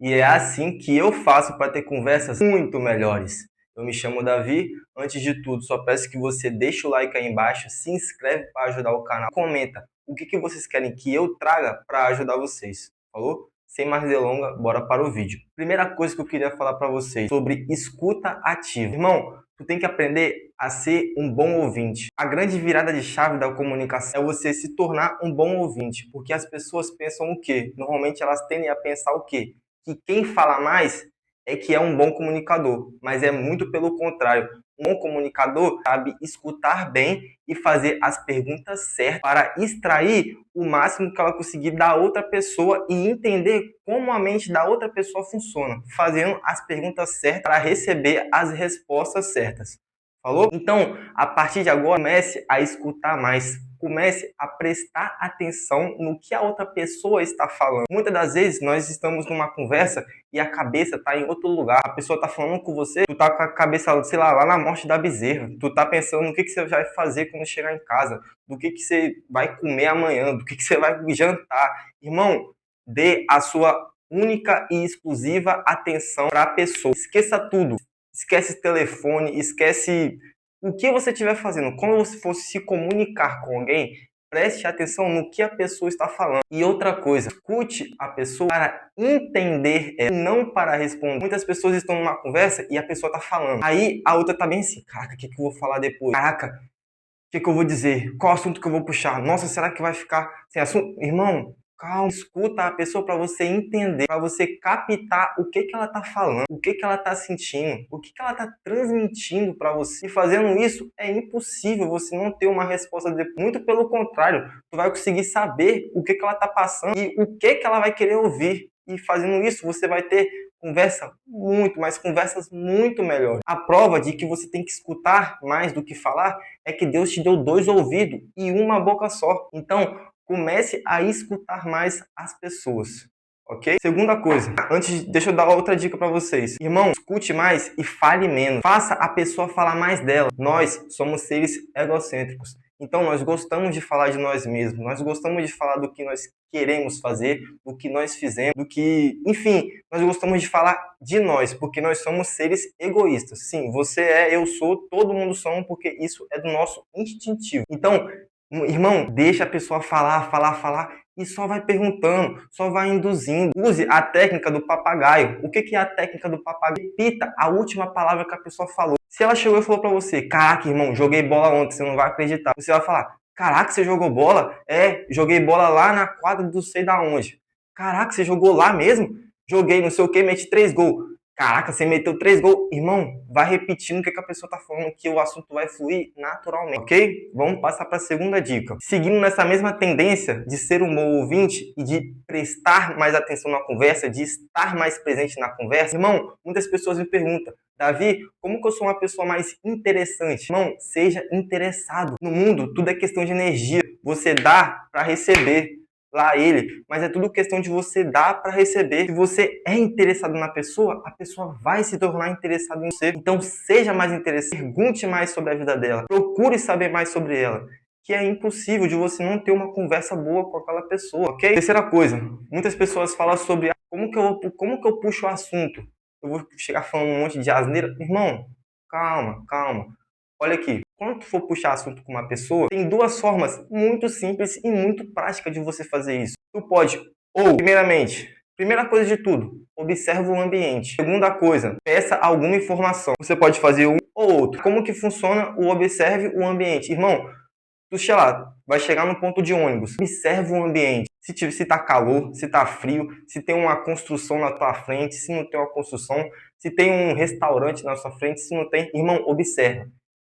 E é assim que eu faço para ter conversas muito melhores. Eu me chamo Davi. Antes de tudo, só peço que você deixe o like aí embaixo, se inscreve para ajudar o canal, comenta o que vocês querem que eu traga para ajudar vocês. Falou? Sem mais delongas, bora para o vídeo. Primeira coisa que eu queria falar para vocês sobre escuta ativa. Irmão, tu tem que aprender a ser um bom ouvinte. A grande virada de chave da comunicação é você se tornar um bom ouvinte, porque as pessoas pensam o quê? Normalmente elas tendem a pensar o quê? Que quem fala mais é que é um bom comunicador, mas é muito pelo contrário. Um bom comunicador sabe escutar bem e fazer as perguntas certas para extrair o máximo que ela conseguir da outra pessoa e entender como a mente da outra pessoa funciona, fazendo as perguntas certas para receber as respostas certas. Falou? Então, a partir de agora, comece a escutar mais. Comece a prestar atenção no que a outra pessoa está falando. Muitas das vezes nós estamos numa conversa e a cabeça está em outro lugar. A pessoa está falando com você, tu tá com a cabeça, sei lá na morte da bezerra. Tu tá pensando no que você vai fazer quando chegar em casa, do que você vai comer amanhã, do que você vai jantar. Irmão, dê a sua única e exclusiva atenção para a pessoa. Esqueça tudo. Esquece telefone, esquece o que você estiver fazendo. Quando você for se comunicar com alguém, preste atenção no que a pessoa está falando. E outra coisa, escute a pessoa para entender ela, não para responder. Muitas pessoas estão numa conversa e a pessoa está falando. Aí a outra está bem assim, caraca, o que eu vou falar depois? Caraca, o que eu vou dizer? Qual assunto que eu vou puxar? Nossa, será que vai ficar sem assunto? Irmão, calma, escuta a pessoa para você entender, para você captar o que ela tá falando, o que ela tá sentindo, o que ela tá transmitindo para você. E fazendo isso, é impossível você não ter uma resposta depois. Muito pelo contrário, tu vai conseguir saber o que ela tá passando e o que ela vai querer ouvir. E fazendo isso, você vai ter conversas muito melhores. A prova de que você tem que escutar mais do que falar é que Deus te deu 2 ouvidos e uma boca só. Então, comece a escutar mais as pessoas, ok? Segunda coisa, deixa eu dar outra dica para vocês. Irmão, escute mais e fale menos. Faça a pessoa falar mais dela. Nós somos seres egocêntricos. Então, nós gostamos de falar de nós mesmos. Nós gostamos de falar do que nós queremos fazer, do que nós fizemos, enfim, nós gostamos de falar de nós, porque nós somos seres egoístas. Sim, você é, eu sou, todo mundo somos, porque isso é do nosso instintivo. Então, irmão, deixa a pessoa falar e só vai perguntando, só vai induzindo. Use a técnica do papagaio. O que é a técnica do papagaio? Repita a última palavra que a pessoa falou. Se ela chegou e falou pra você, caraca, irmão, joguei bola ontem, você não vai acreditar. Você vai falar, caraca, você jogou bola? É, joguei bola lá na quadra do sei da onde. Caraca, você jogou lá mesmo? Joguei não sei o que, meti 3 gols. Caraca, você meteu 3 gols. Irmão, vai repetindo o que a pessoa tá falando, que o assunto vai fluir naturalmente, ok? Vamos passar para a segunda dica. Seguindo nessa mesma tendência de ser um bom ouvinte e de prestar mais atenção na conversa, de estar mais presente na conversa, irmão, muitas pessoas me perguntam, Davi, como que eu sou uma pessoa mais interessante? Irmão, seja interessado. No mundo, tudo é questão de energia. Você dá para receber lá ele, mas é tudo questão de você dar para receber. Se você é interessado na pessoa, a pessoa vai se tornar interessada em você. Então seja mais interessado, pergunte mais sobre a vida dela, procure saber mais sobre ela, que é impossível de você não ter uma conversa boa com aquela pessoa, ok? Terceira coisa, muitas pessoas falam sobre como que eu puxo o assunto. Eu vou chegar falando um monte de asneira. Irmão, calma. Olha aqui, quando tu for puxar assunto com uma pessoa, tem 2 formas muito simples e muito práticas de você fazer isso. Tu pode, primeira coisa de tudo, observa o ambiente. Segunda coisa, peça alguma informação. Você pode fazer um ou outro. Como que funciona o observe o ambiente? Irmão, tu, sei lá, vai chegar no ponto de ônibus, observa o ambiente. Se tá calor, se tá frio, se tem uma construção na tua frente, se não tem uma construção, se tem um restaurante na sua frente, se não tem, irmão, observa.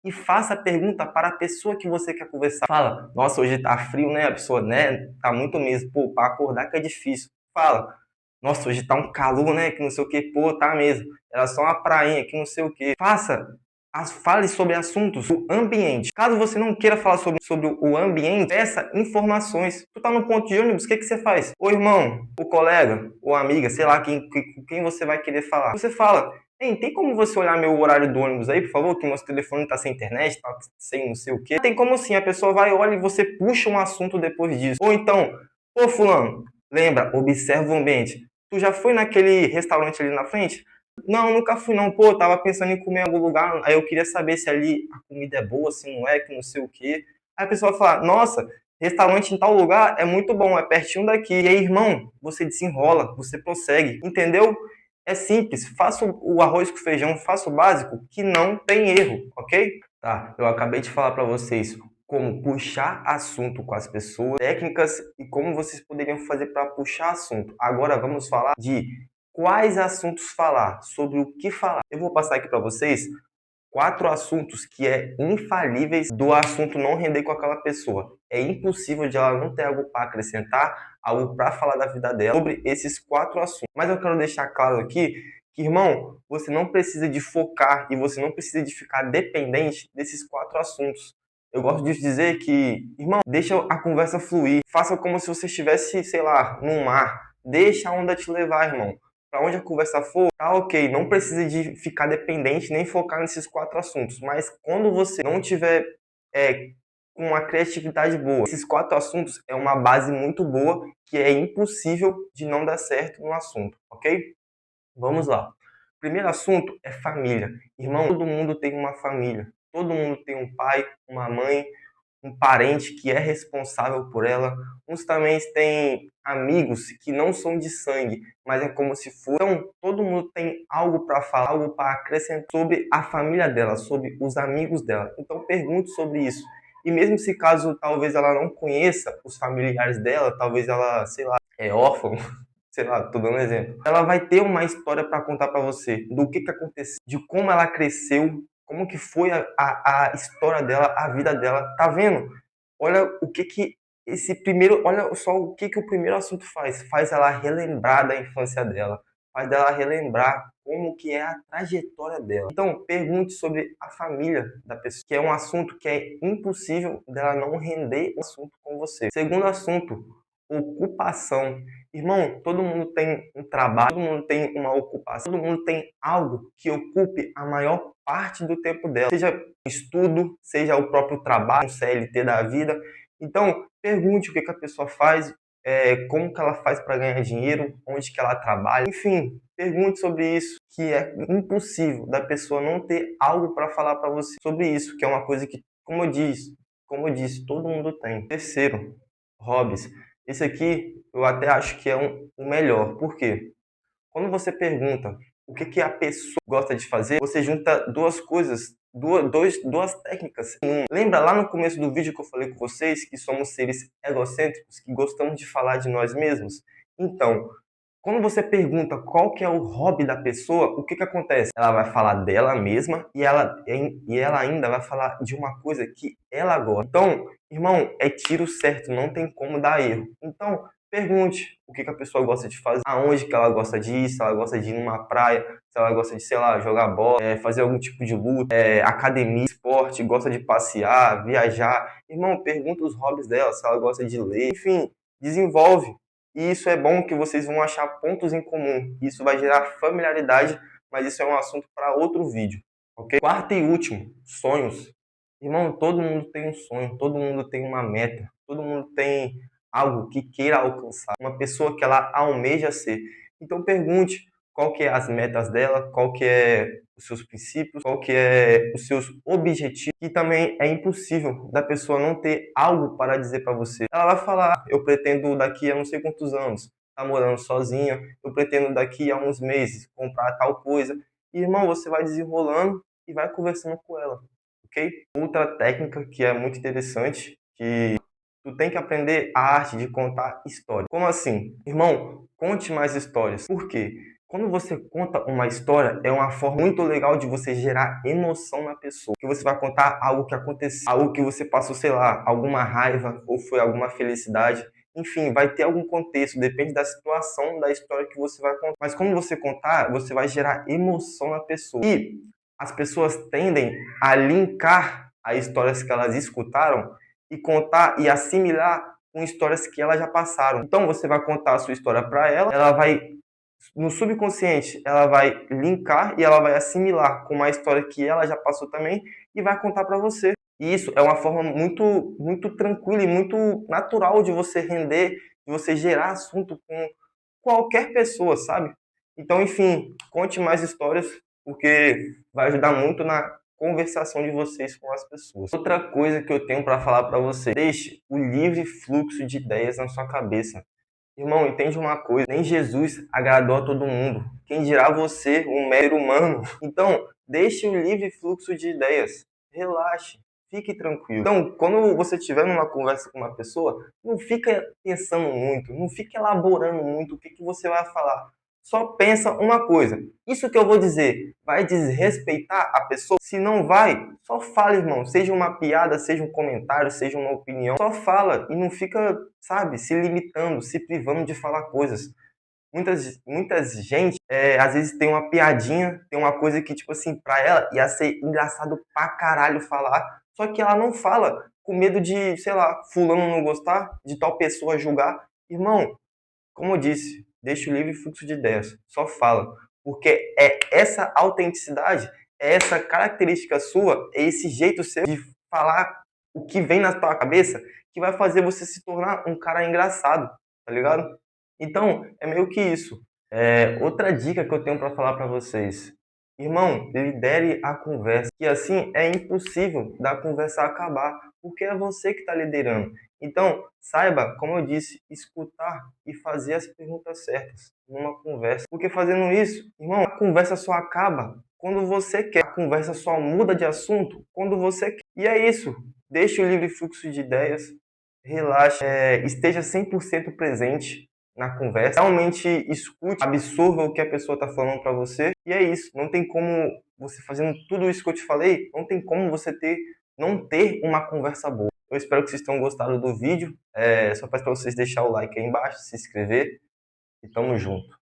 E faça a pergunta para a pessoa que você quer conversar. Fala, nossa, hoje tá frio, né? A pessoa, né? Tá muito mesmo. Pô, para acordar que é difícil. Fala, nossa, hoje tá um calor, né? Que não sei o que. Pô, tá mesmo. Era só uma prainha, que não sei o que. Fale sobre assuntos do ambiente. Caso você não queira falar sobre o ambiente, peça informações. Tu tá no ponto de ônibus, o que você faz? O irmão, o colega, ou amiga, sei lá, quem você vai querer falar. Você fala, ei, tem como você olhar meu horário do ônibus aí, por favor? Que meu telefone tá sem internet, tá sem não sei o que. Tem como sim, a pessoa vai, olha e você puxa um assunto depois disso. Ou então, ô fulano, lembra, observa o ambiente. Tu já foi naquele restaurante ali na frente? Não, nunca fui não. Pô, eu tava pensando em comer em algum lugar, aí eu queria saber se ali a comida é boa, se não é, que não sei o quê. Aí a pessoa fala, nossa, restaurante em tal lugar é muito bom, é pertinho daqui. E aí, irmão, você desenrola, você prossegue, entendeu? É simples, faça o arroz com feijão, faça o básico, que não tem erro, ok? Tá, eu acabei de falar para vocês como puxar assunto com as pessoas, técnicas e como vocês poderiam fazer para puxar assunto. Agora vamos falar de quais assuntos falar, sobre o que falar. Eu vou passar aqui para vocês 4 assuntos que é infalíveis do assunto não render com aquela pessoa. É impossível de ela não ter algo para acrescentar, algo para falar da vida dela sobre esses 4 assuntos. Mas eu quero deixar claro aqui que, irmão, você não precisa de focar e você não precisa de ficar dependente desses 4 assuntos. Eu gosto de dizer que, irmão, deixa a conversa fluir. Faça como se você estivesse, sei lá, no mar. Deixa a onda te levar, irmão. Para onde a conversa for, tá ok. Não precisa de ficar dependente nem focar nesses 4 assuntos. Mas quando você não tiver com uma criatividade boa, esses 4 assuntos é uma base muito boa que é impossível de não dar certo no assunto, ok? Vamos lá. Primeiro assunto é família. Irmão, todo mundo tem uma família. Todo mundo tem um pai, uma mãe, um parente que é responsável por ela. Uns também têm amigos que não são de sangue, mas é como se fosse. Então, todo mundo tem algo para falar, algo para acrescentar sobre a família dela, sobre os amigos dela. Então, pergunte sobre isso. E mesmo se caso talvez ela não conheça os familiares dela, talvez ela, sei lá, é órfã, sei lá, tô dando um exemplo. Ela vai ter uma história para contar para você do que aconteceu, de como ela cresceu, como que foi a história dela, a vida dela. Tá vendo? Olha o que esse primeiro, olha só o que o primeiro assunto faz. Faz ela relembrar da infância dela, faz ela relembrar como que é a trajetória dela. Então, pergunte sobre a família da pessoa, que é um assunto que é impossível dela não render o assunto com você. Segundo assunto, ocupação. Irmão, todo mundo tem um trabalho, todo mundo tem uma ocupação, todo mundo tem algo que ocupe a maior parte do tempo dela. Seja estudo, seja o próprio trabalho, o CLT da vida. Então, pergunte o que a pessoa faz, como que ela faz para ganhar dinheiro, onde que ela trabalha. Enfim, pergunte sobre isso, que é impossível da pessoa não ter algo para falar para você sobre isso, que é uma coisa que, como eu disse, todo mundo tem. Terceiro, hobbies. Esse aqui eu até acho que é o melhor. Por quê? Quando você pergunta o que a pessoa gosta de fazer, você junta duas coisas, duas técnicas em um. Lembra lá no começo do vídeo que eu falei com vocês que somos seres egocêntricos, que gostamos de falar de nós mesmos? Então, quando você pergunta qual que é o hobby da pessoa, o que acontece? Ela vai falar dela mesma e ela ainda vai falar de uma coisa que ela gosta. Então, irmão, é tiro certo, não tem como dar erro. Então, pergunte o que a pessoa gosta de fazer, aonde que ela gosta de ir, se ela gosta de ir numa praia, se ela gosta de, sei lá, jogar bola, fazer algum tipo de luta, academia, esporte, gosta de passear, viajar. Irmão, pergunta os hobbies dela, se ela gosta de ler. Enfim, desenvolve. E isso é bom que vocês vão achar pontos em comum. Isso vai gerar familiaridade, mas isso é um assunto para outro vídeo, ok? Quarto e último, sonhos. Irmão, todo mundo tem um sonho, todo mundo tem uma meta, todo mundo tem algo que queira alcançar, uma pessoa que ela almeja ser. Então pergunte qual que é as metas dela, qual que é os seus princípios, qual que é os seus objetivos, e também é impossível da pessoa não ter algo para dizer para você. Ela vai falar, eu pretendo daqui a não sei quantos anos estar morando sozinha, eu pretendo daqui a uns meses comprar tal coisa. E, irmão, você vai desenrolando e vai conversando com ela, ok? Outra técnica que é muito interessante, que tu tem que aprender a arte de contar história. Como assim? Irmão, conte mais histórias. Por quê? Quando você conta uma história, é uma forma muito legal de você gerar emoção na pessoa. Que você vai contar algo que aconteceu, algo que você passou, sei lá, alguma raiva ou foi alguma felicidade. Enfim, vai ter algum contexto, depende da situação da história que você vai contar. Mas quando você contar, você vai gerar emoção na pessoa. E as pessoas tendem a linkar as histórias que elas escutaram e contar e assimilar com histórias que elas já passaram. Então você vai contar a sua história para ela, ela vai no subconsciente, ela vai linkar e ela vai assimilar com uma história que ela já passou também e vai contar para você. E isso é uma forma muito, muito tranquila e muito natural de você render, de você gerar assunto qualquer pessoa, sabe? Então, enfim, conte mais histórias, porque vai ajudar muito na conversação de vocês com as pessoas. Outra coisa que eu tenho para falar para você, deixe o livre fluxo de ideias na sua cabeça. Irmão, entende uma coisa, nem Jesus agradou a todo mundo. Quem dirá você, um mero humano? Então, deixe o livre fluxo de ideias. Relaxe, fique tranquilo. Então, quando você estiver numa conversa com uma pessoa, não fica pensando muito, não fica elaborando muito o que você vai falar. Só pensa uma coisa. Isso que eu vou dizer vai desrespeitar a pessoa? Se não vai, só fala, irmão. Seja uma piada, seja um comentário, seja uma opinião. Só fala e não fica, sabe, se limitando, se privando de falar coisas. Muitas gente, às vezes tem uma piadinha, tem uma coisa que, tipo assim, pra ela ia ser engraçado pra caralho falar. Só que ela não fala com medo de, sei lá, fulano não gostar, de tal pessoa julgar. Irmão, como eu disse, deixa o livre fluxo de ideias, só fala. Porque é essa autenticidade, é essa característica sua, é esse jeito seu de falar o que vem na tua cabeça que vai fazer você se tornar um cara engraçado, tá ligado? Então, é meio que isso. Outra dica que eu tenho para falar para vocês. Irmão, lidere a conversa, que assim é impossível da conversa acabar, porque é você que está liderando. Então, saiba, como eu disse, escutar e fazer as perguntas certas numa conversa. Porque fazendo isso, irmão, a conversa só acaba quando você quer. A conversa só muda de assunto quando você quer. E é isso. Deixe o livre fluxo de ideias, relaxe, esteja 100% presente na conversa, realmente escute, absorva o que a pessoa está falando para você, e é isso. Não tem como você fazendo tudo isso que eu te falei, não tem como você não ter uma conversa boa. Eu espero que vocês tenham gostado do vídeo. Só peço para vocês deixar o like aí embaixo, se inscrever e tamo junto.